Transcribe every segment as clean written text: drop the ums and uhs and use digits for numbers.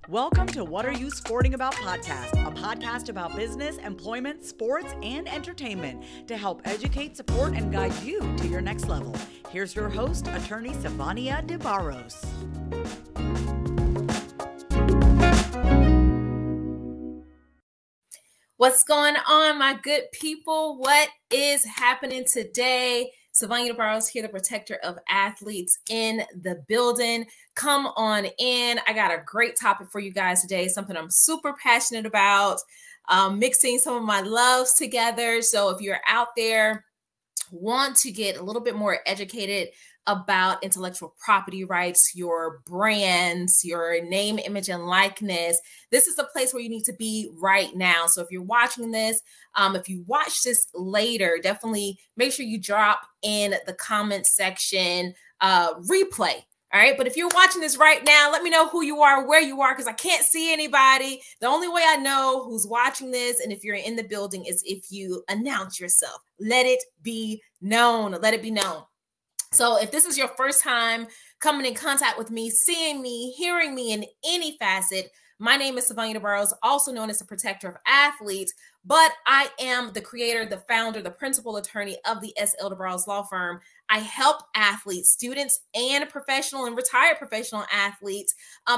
Welcome to What Are You Sporting About podcast, a podcast about business, employment, sports, and entertainment to help educate, support, and guide you to your next level. Here's your host, attorney Sivonnia DeBarros. What's going on, my good people? What is happening today? Sivonnia DeBarros here, the protector of athletes in the building. Come on in. I got a great topic for you guys today, something I'm super passionate about, mixing some of my loves together. So if you're out there, want to get a little bit more educated about intellectual property rights, your brands, your name, image, and likeness, this is the place where you need to be right now. So if you're watching this, if you watch this later, definitely make sure you drop in the comment section replay. All right. But if you're watching this right now, let me know who you are, where you are, because I can't see anybody. The only way I know who's watching this and if you're in the building is if you announce yourself. Let it be known. Let it be known. So if this is your first time coming in contact with me, seeing me, hearing me in any facet, my name is Sivonnia DeBarros, also known as the protector of athletes, but I am the creator, the founder, the principal attorney of the S.L. DeBarros law firm. I help athletes, students, and professional and retired professional athletes,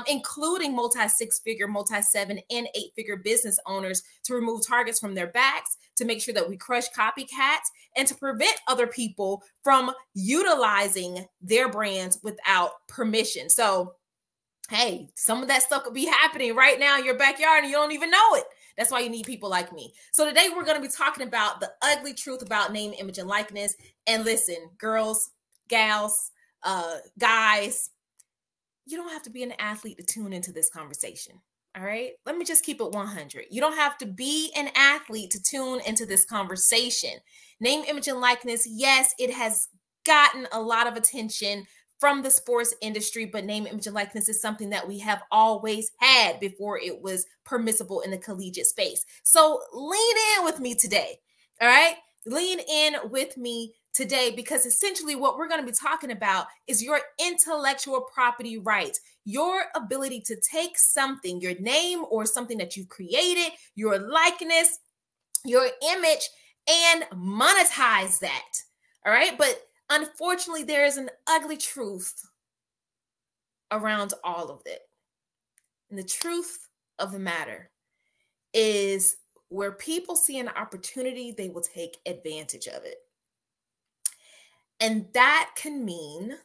including multi-six-figure, multi-seven, and eight-figure business owners to remove targets from their backs, to make sure that we crush copycats, and to prevent other people from utilizing their brands without permission. So, hey, some of that stuff could be happening right now in your backyard and you don't even know it. That's why you need people like me. So today we're going to be talking about the ugly truth about name, image, and likeness. And listen, girls, gals, guys, you don't have to be an athlete to tune into this conversation. All right. Let me just keep it 100. You don't have to be an athlete to tune into this conversation. Name, image, and likeness. Yes, it has gotten a lot of attention from the sports industry, but name, image, and likeness is something that we have always had before it was permissible in the collegiate space. So lean in with me today. All right. Lean in with me today, because essentially what we're going to be talking about is your intellectual property rights, your ability to take something, your name or something that you've created, your likeness, your image, and monetize that. All right. But unfortunately, there is an ugly truth around all of it. And the truth of the matter is, where people see an opportunity, they will take advantage of it. And that can mean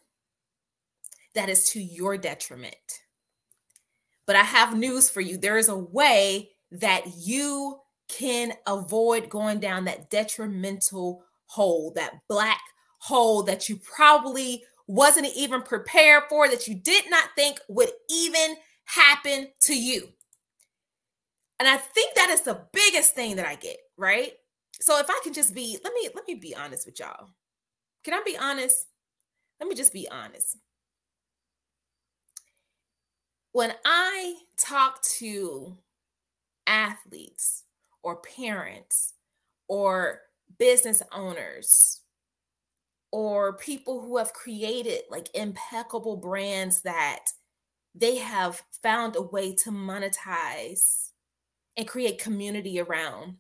that is to your detriment. But I have news for you. There is a way that you can avoid going down that detrimental hole, that black hole that you probably wasn't even prepared for, that you did not think would even happen to you. And I think that is the biggest thing that I get, right? So if I can just be, let me be honest with y'all. Can I be honest? Let me just be honest. When I talk to athletes or parents or business owners or people who have created like impeccable brands that they have found a way to monetize and create community around,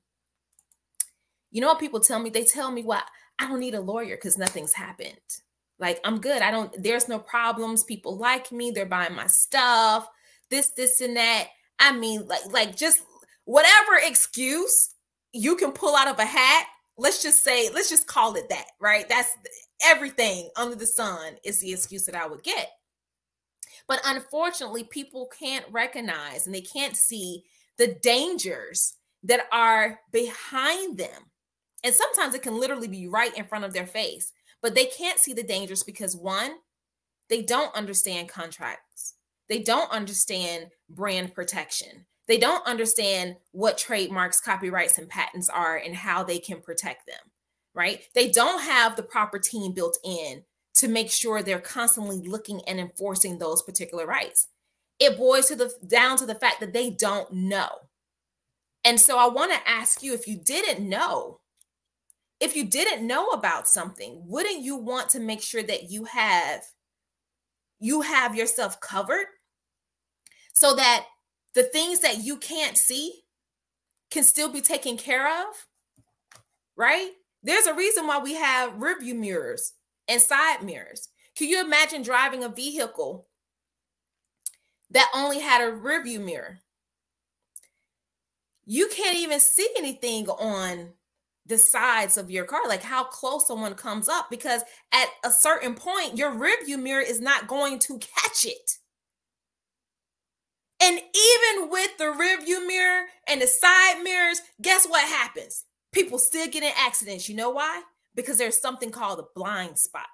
you know what people tell me? They tell me, well, I don't need a lawyer because nothing's happened. Like, I'm good. There's no problems. People like me. They're buying my stuff, this, and that. I mean, like just whatever excuse you can pull out of a hat. Let's just call it that, right? That's everything under the sun is the excuse that I would get. But unfortunately, people can't recognize and they can't see the dangers that are behind them. And sometimes it can literally be right in front of their face, but they can't see the dangers because, one, they don't understand contracts. They don't understand brand protection. They don't understand what trademarks, copyrights, and patents are and how they can protect them, right? They don't have the proper team built in to make sure they're constantly looking and enforcing those particular rights. It boils down to the fact that they don't know. And so I want to ask you, if you didn't know about something, wouldn't you want to make sure that you have you have yourself covered so that the things that you can't see can still be taken care of, right? There's a reason why we have rearview mirrors and side mirrors. Can you imagine driving a vehicle that only had a rearview mirror? You can't even see anything on the sides of your car, like how close someone comes up, because at a certain point, your rearview mirror is not going to catch it. And even with the rearview mirror and the side mirrors, guess what happens? People still get in accidents. You know why? Because there's something called a blind spot.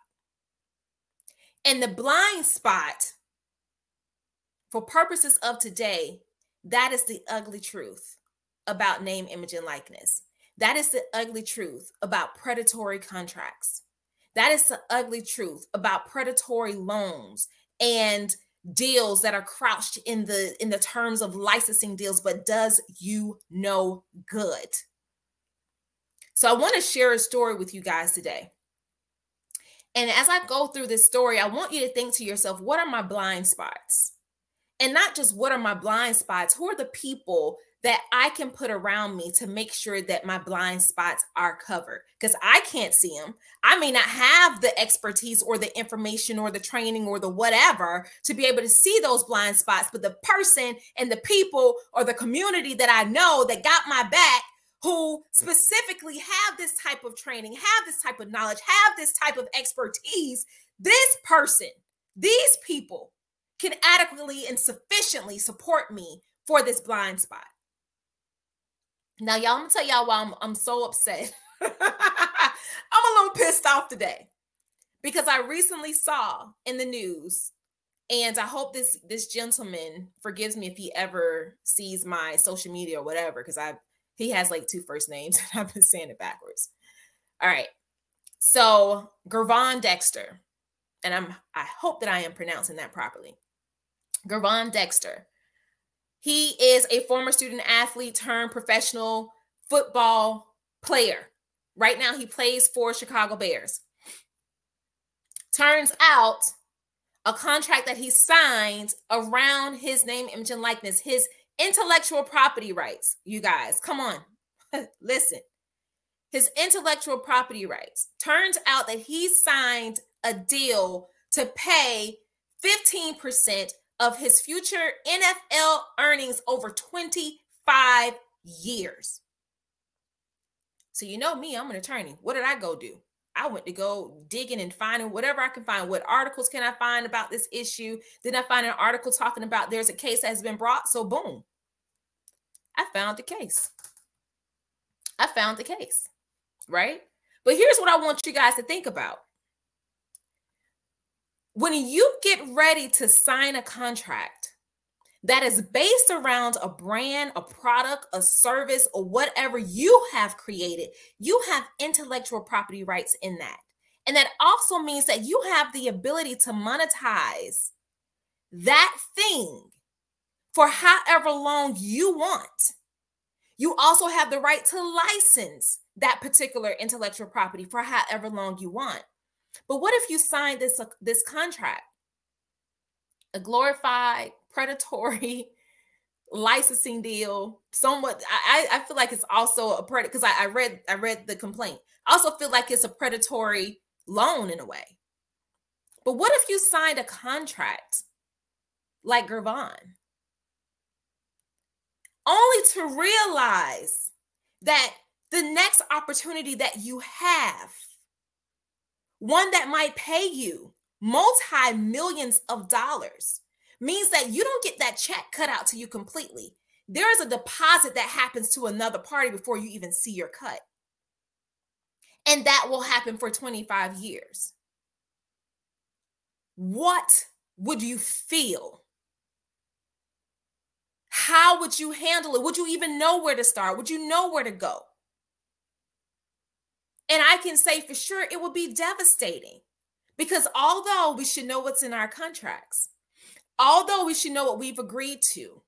And the blind spot, for purposes of today, that is the ugly truth about name, image, and likeness. That is the ugly truth about predatory contracts. That is the ugly truth about predatory loans and deals that are crouched in the terms of licensing deals, but does you no good. So I want to share a story with you guys today. And as I go through this story, I want you to think to yourself, what are my blind spots? And not just what are my blind spots, who are the people that I can put around me to make sure that my blind spots are covered? Because I can't see them. I may not have the expertise or the information or the training or the whatever to be able to see those blind spots, but the person and the people or the community that I know that got my back, who specifically have this type of training, have this type of knowledge, have this type of expertise, this person, these people can adequately and sufficiently support me for this blind spot. Now, y'all, I'm gonna tell y'all why I'm so upset. I'm a little pissed off today because I recently saw in the news, and I hope this gentleman forgives me if he ever sees my social media or whatever, because he has like 2 first names and I've been saying it backwards. All right. So Gervon Dexter, and I hope that I am pronouncing that properly. Gervon Dexter. He is a former student athlete turned professional football player. Right now, he plays for Chicago Bears. Turns out, a contract that he signed around his name, image, and likeness, his intellectual property rights, you guys, come on, listen. His intellectual property rights. Turns out that he signed a deal to pay 15% of his future NFL earnings over 25 years. So you know me, I'm an attorney. What did I go do? I went to go digging and finding whatever I can find. What articles can I find about this issue? Did I find an article talking about there's a case that has been brought? So boom, I found the case. I found the case, right? But here's what I want you guys to think about. When you get ready to sign a contract that is based around a brand, a product, a service, or whatever you have created, you have intellectual property rights in that. And that also means that you have the ability to monetize that thing for however long you want. You also have the right to license that particular intellectual property for however long you want. But what if you signed this contract, a glorified, predatory licensing deal? Somewhat, I feel like it's also a predatory, because I read the complaint. I also feel like it's a predatory loan in a way. But what if you signed a contract like Gervon, only to realize that the next opportunity that you have, one that might pay you multi-millions of dollars, means that you don't get that check cut out to you completely. There is a deposit that happens to another party before you even see your cut. And that will happen for 25 years. What would you feel? How would you handle it? Would you even know where to start? Would you know where to go? And I can say for sure it would be devastating, because although we should know what's in our contracts, although we should know what we've agreed to,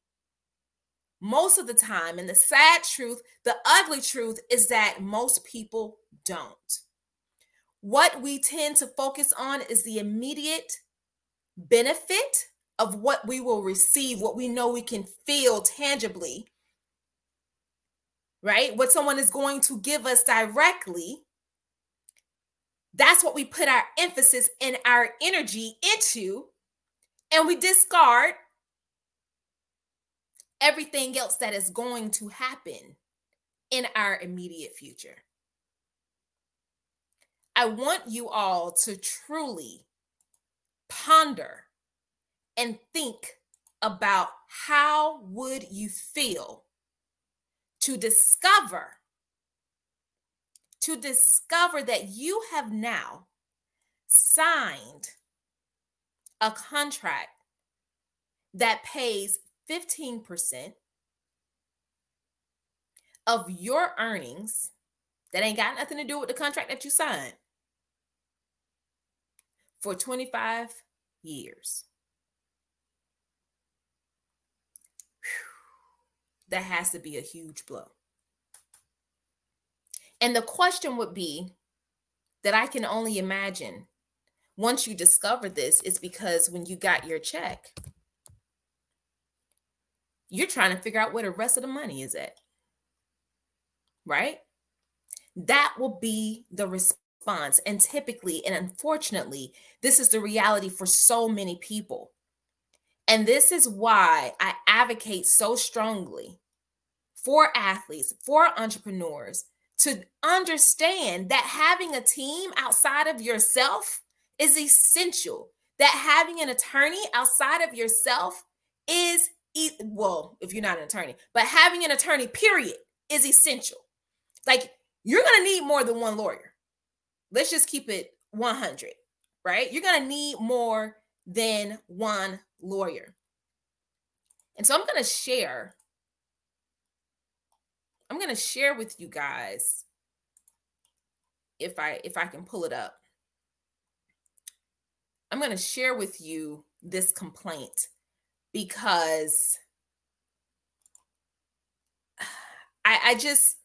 most of the time, and the sad truth, the ugly truth, is that most people don't. What we tend to focus on is the immediate benefit of what we will receive, what we know we can feel tangibly, right? What someone is going to give us directly, that's what we put our emphasis and our energy into, and we discard everything else that is going to happen in our immediate future. I want you all to truly ponder and think about how would you feel to discover that you have now signed a contract that pays 15% of your earnings that ain't got nothing to do with the contract that you signed for 25 years. That has to be a huge blow. And the question would be that I can only imagine once you discover this is because when you got your check, you're trying to figure out where the rest of the money is at, right? That will be the response. And typically, and unfortunately, this is the reality for so many people. And this is why I advocate so strongly for athletes, for entrepreneurs, to understand that having a team outside of yourself is essential. That having an attorney outside of yourself is, well, if you're not an attorney, but having an attorney, period, is essential. Like, you're going to need more than one lawyer. Let's just keep it 100, right? You're going to need more than one lawyer. And so I'm going to share with you guys, if I can pull it up. I'm going to share with you this complaint because I just,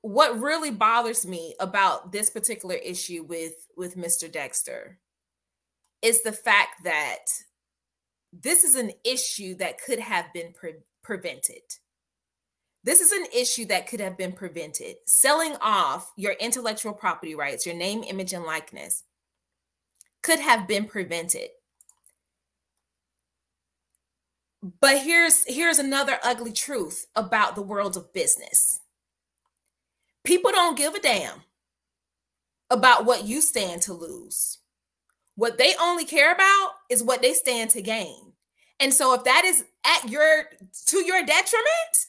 what really bothers me about this particular issue with Mr. Dexter is the fact that this is an issue that could have been prevented. This is an issue that could have been prevented. Selling off your intellectual property rights, your name, image, and likeness could have been prevented. But here's another ugly truth about the world of business. People don't give a damn about what you stand to lose. What they only care about is what they stand to gain. And so if that is to your detriment,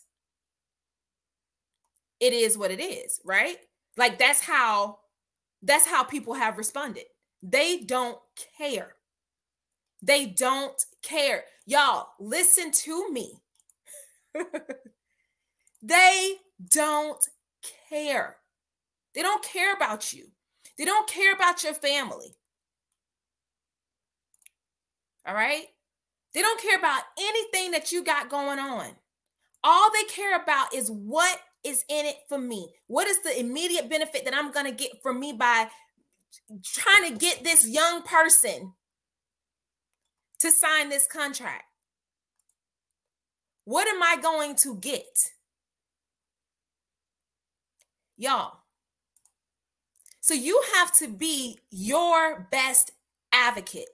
it is what it is, right? Like that's how people have responded. They don't care. They don't care. Y'all, listen to me. They don't care. They don't care about you. They don't care about your family. All right? They don't care about anything that you got going on. All they care about is what is in it for me. What is the immediate benefit that I'm going to get from me by trying to get this young person to sign this contract? What am I going to get? Y'all. So you have to be your best advocate.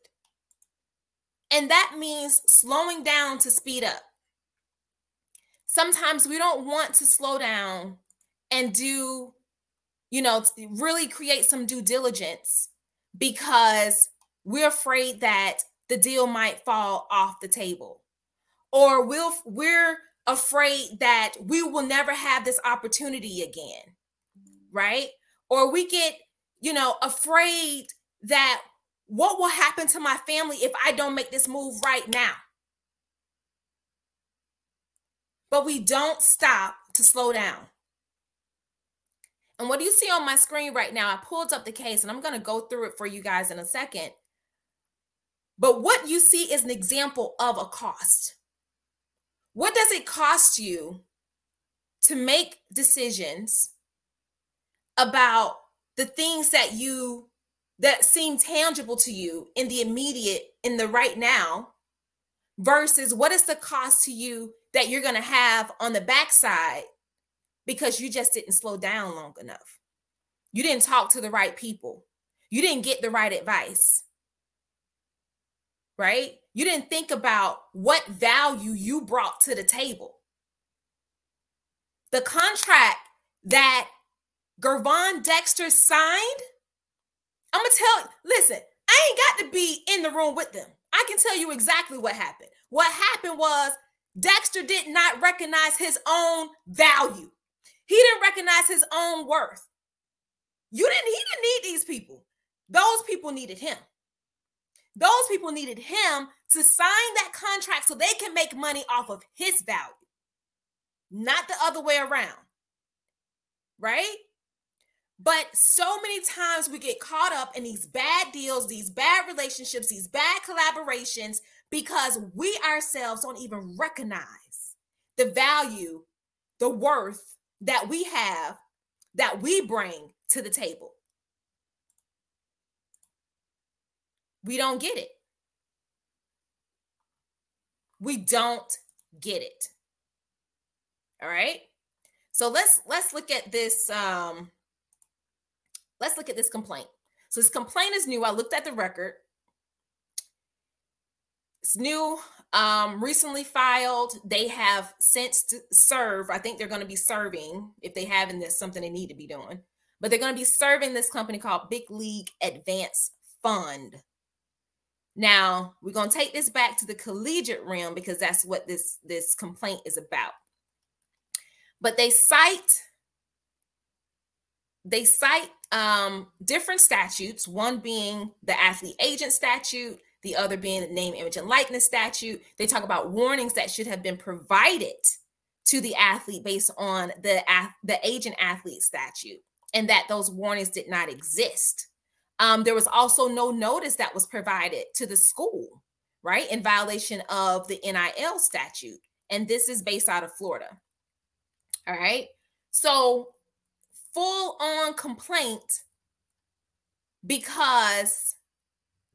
And that means slowing down to speed up. Sometimes we don't want to slow down and do, really create some due diligence because we're afraid that the deal might fall off the table. Or we're afraid that we will never have this opportunity again, right? Or we get, afraid that what will happen to my family if I don't make this move right now? But we don't stop to slow down. And what do you see on my screen right now? I pulled up the case and I'm going to go through it for you guys in a second. But what you see is an example of a cost. What does it cost you to make decisions about the things that you that seem tangible to you in the immediate, in the right now, versus what is the cost to you that you're going to have on the backside because you just didn't slow down long enough. You didn't talk to the right people. You didn't get the right advice, right? You didn't think about what value you brought to the table. The contract that Gervon Dexter signed, I'm going to listen, I ain't got to be in the room with them. I can tell you exactly what happened. What happened was Dexter did not recognize his own value. He didn't recognize his own worth. He didn't need these people. Those people needed him. Those people needed him to sign that contract so they can make money off of his value, not the other way around, right? But so many times we get caught up in these bad deals, these bad relationships, these bad collaborations, because we ourselves don't even recognize the value, the worth that we have, that we bring to the table. We don't get it. We don't get it. All right. So let's look at this. Let's look at this complaint. So this complaint is new. I looked at the record. It's new, recently filed. They have since served. I think they're going to be serving, if they haven't, there's something they need to be doing. But they're going to be serving this company called Big League Advance Fund. Now, we're going to take this back to the collegiate realm because that's what this complaint is about. But they cite different statutes, one being the athlete agent statute, the other being the name, image, and likeness statute. They talk about warnings that should have been provided to the athlete based on the agent athlete statute, and that those warnings did not exist. There was also no notice that was provided to the school, right, in violation of the NIL statute. And this is based out of Florida. All right. So full-on complaint because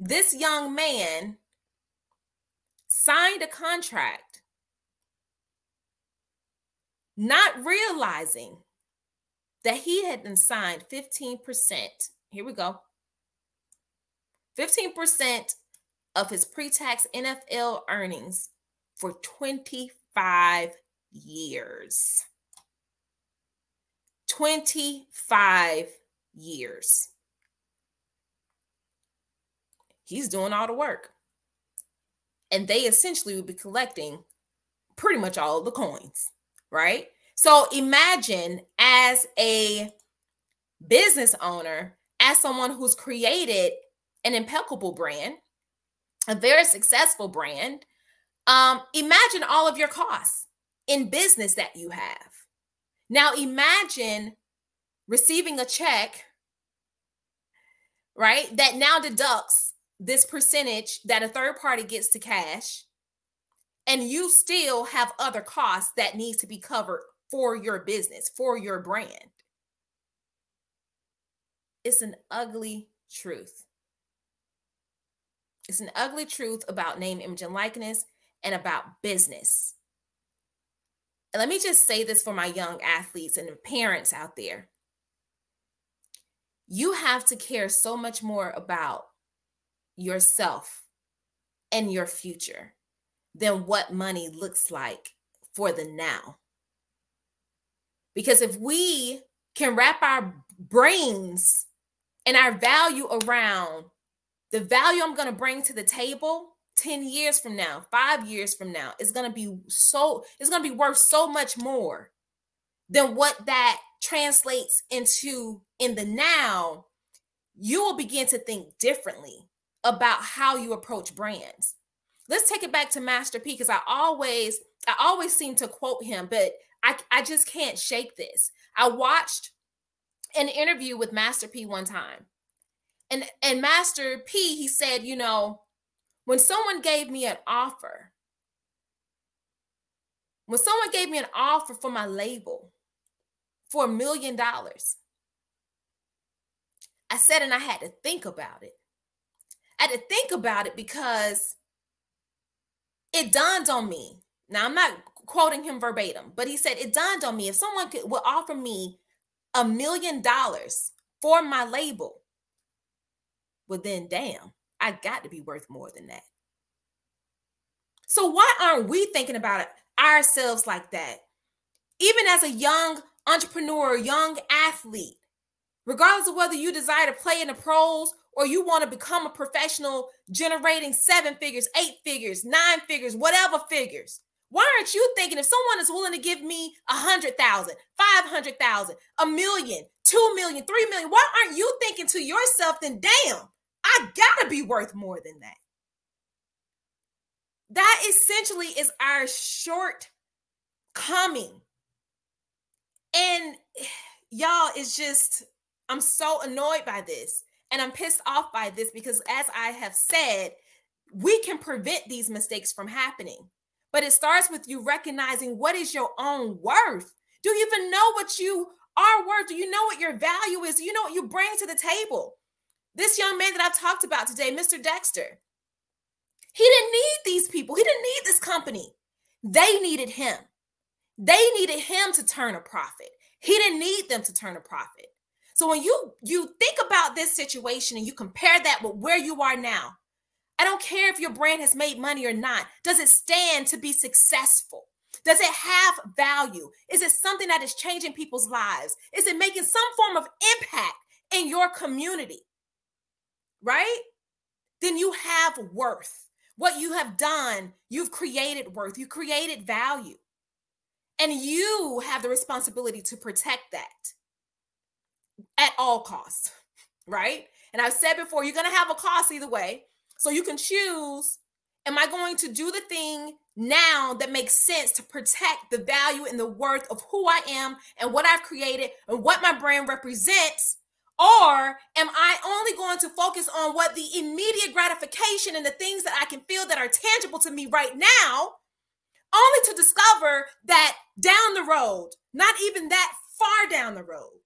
this young man signed a contract not realizing that he had been signed 15%. Here we go. 15% of his pre-tax NFL earnings for 25 years. 25 years. He's doing all the work. And they essentially would be collecting pretty much all of the coins, right? So imagine, as a business owner, as someone who's created an impeccable brand, a very successful brand, imagine all of your costs in business that you have. Now imagine receiving a check, right, that now deducts this percentage that a third party gets to cash, and you still have other costs that needs to be covered for your business, for your brand. It's an ugly truth. It's an ugly truth about name, image, and likeness, and about business. And let me just say this for my young athletes and parents out there. You have to care so much more about yourself and your future than what money looks like for the now. Because if we can wrap our brains and our value around the value I'm going to bring to the table 10 years from now, 5 years from now, it's going to be worth so much more than what that translates into in the now, you will begin to think differently about how you approach brands. Let's take it back to Master P, because I always seem to quote him, but I just can't shake this. I watched an interview with Master P one time. And Master P, he said, you know, when someone gave me an offer for my label for $1 million, I said, and I had to think about it. I had to think about it because it dawned on me. Now, I'm not quoting him verbatim, but he said, it dawned on me, if someone would offer me $1 million for my label, well then, damn, I got to be worth more than that. So why aren't we thinking about it ourselves like that? Even as a young entrepreneur, young athlete, regardless of whether you desire to play in the pros or you want to become a professional generating 7 figures, 8 figures, 9 figures, whatever figures, why aren't you thinking if someone is willing to give me 100,000, 500,000, $1 million, 2 million, 3 million, why aren't you thinking to yourself, then damn, I gotta be worth more than that? That essentially is our shortcoming. And y'all, it's just, I'm so annoyed by this and I'm pissed off by this because, as I have said, we can prevent these mistakes from happening. But it starts with you recognizing what is your own worth. Do you even know what you are worth? Do you know what your value is? Do you know what you bring to the table? This young man that I talked about today, Mr. Dexter, he didn't need these people. He didn't need this company. They needed him. They needed him to turn a profit. He didn't need them to turn a profit. So when you think about this situation and you compare that with where you are now, I don't care if your brand has made money or not. Does it stand to be successful? Does it have value? Is it something that is changing people's lives? Is it making some form of impact in your community? Right? Then you have worth. What you have done, you've created worth. You created value. And you have the responsibility to protect that at all costs, right? And I've said before, you're going to have a cost either way. So you can choose, am I going to do the thing now that makes sense to protect the value and the worth of who I am and what I've created and what my brand represents? Or am I only going to focus on what the immediate gratification and the things that I can feel that are tangible to me right now, only to discover that down the road, not even that far down the road,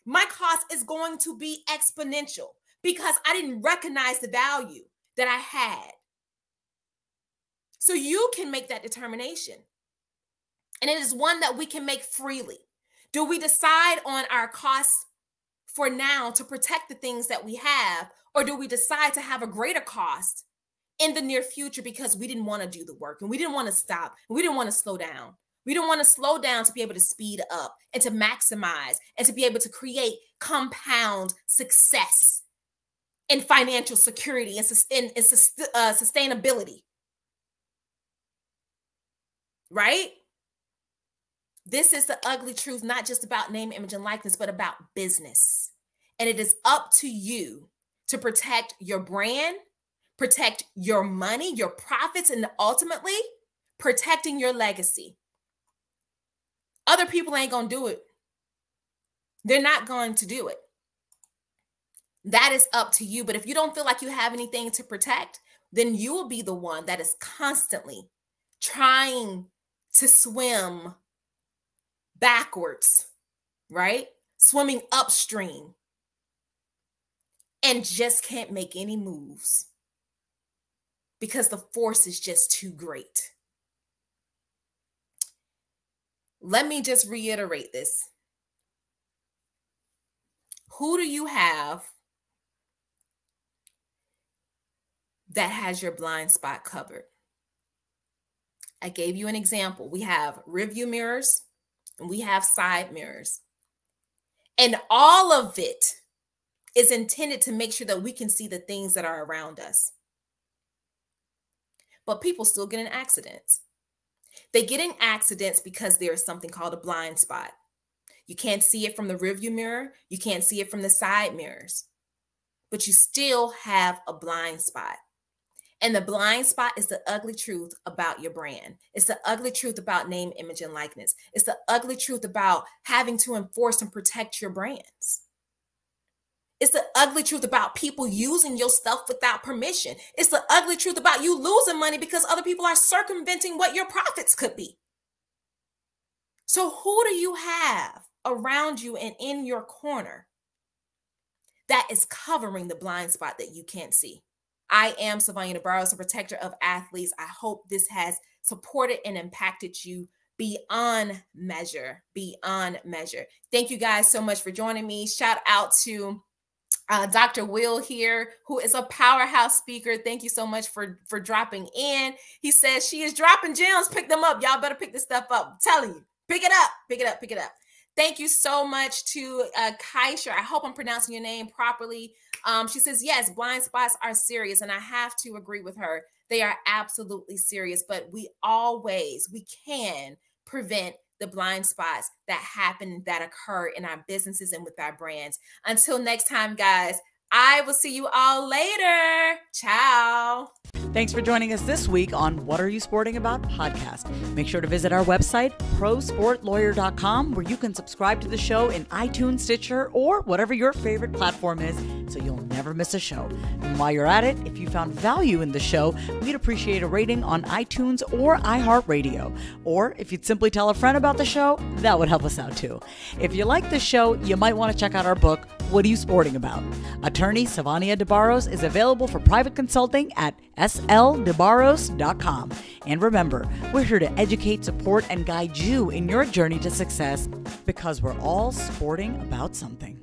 my cost is going to be exponential because I didn't recognize the value that I had. So you can make that determination. And it is one that we can make freely. Do we decide on our costs for now to protect the things that we have, or do we decide to have a greater cost in the near future because we didn't want to do the work and we didn't want to stop and we didn't want to slow down? We don't want to slow down to be able to speed up and to maximize and to be able to create compound success and financial security and sustainability. Right? This is the ugly truth, not just about name, image, and likeness, but about business. And it is up to you to protect your brand, protect your money, your profits, and ultimately protecting your legacy. Other people ain't going to do it. They're not going to do it. That is up to you. But if you don't feel like you have anything to protect, then you will be the one that is constantly trying to swim backwards, right? Swimming upstream and just can't make any moves because the force is just too great. Let me just reiterate this. Who do you have that has your blind spot covered? I gave you an example. We have rearview mirrors and we have side mirrors. And all of it is intended to make sure that we can see the things that are around us. But people still get in accidents. They get in accidents because there is something called a blind spot. You can't see it from the rearview mirror. You can't see it from the side mirrors. But you still have a blind spot. And the blind spot is the ugly truth about your brand. It's the ugly truth about name, image, and likeness. It's the ugly truth about having to enforce and protect your brands. It's the ugly truth about people using your stuff without permission. It's the ugly truth about you losing money because other people are circumventing what your profits could be. So who do you have around you and in your corner that is covering the blind spot that you can't see. I am Sivonnia DeBarros, a protector of athletes. I hope this has supported and impacted you beyond measure, beyond measure. Thank you guys so much for joining me. Shout out to Dr. Will here, who is a powerhouse speaker. Thank you so much for dropping in. He says she is dropping gems. Pick them up. Y'all better pick this stuff up. I'm telling you, pick it up, pick it up, pick it up. Thank you so much to Kaisha. I hope I'm pronouncing your name properly. She says, yes, blind spots are serious. And I have to agree with her. They are absolutely serious, but we can prevent the blind spots that happen, that occur in our businesses and with our brands. Until next time, guys, I will see you all later. Ciao. Thanks for joining us this week on What Are You Sporting About podcast. Make sure to visit our website, prosportlawyer.com, where you can subscribe to the show in iTunes, Stitcher, or whatever your favorite platform is, so you'll never miss a show. And while you're at it, if you found value in the show, we'd appreciate a rating on iTunes or iHeartRadio. Or if you'd simply tell a friend about the show, that would help us out too. If you like the show, you might want to check out our book, What Are You Sporting About? Attorney Sivonnia DeBarros is available for private consulting at sldebarros.com. And remember, we're here to educate, support, and guide you in your journey to success, because we're all sporting about something.